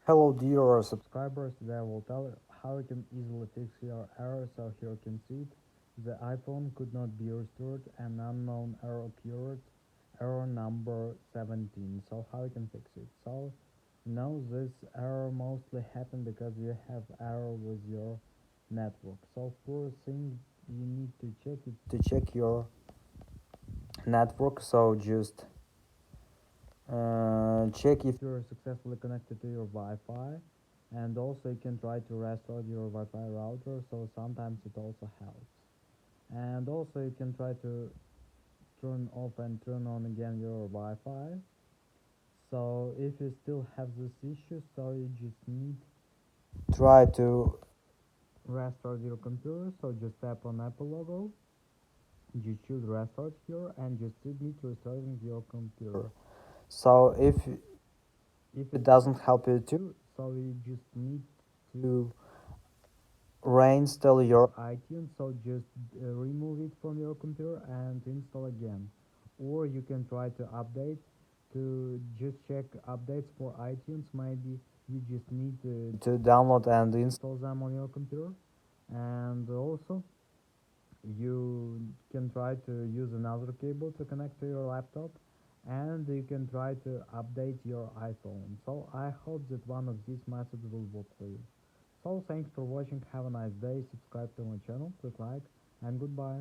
Hello dear subscribers, today I will tell you how you can easily fix your error. So here you can see it. The iPhone could not be restored, an unknown error occurred, error number 17. So how you can fix it? So this error mostly happened because you have error with your network. So first thing you need to check it to check your network. So just check if you're successfully connected to your Wi-Fi, and also you can try to restart your Wi-Fi router, so sometimes it also helps. And also you can try to turn off and turn on again your Wi-Fi. So if you still have this issue, so you just need try to restart your computer. So just tap on Apple logo, you choose restart here, and just submit restarting your computer. So if it doesn't help you too, so you just need to reinstall your iTunes. So just remove it from your computer and install again, or you can try to update to just check updates for iTunes. Maybe you just need to download and install them on your computer. And also you can try to use another cable to connect to your laptop, and you can try to update your iPhone. So I hope that one of these methods will work for you. So thanks for watching, have a nice day, subscribe to my channel, click like, and goodbye.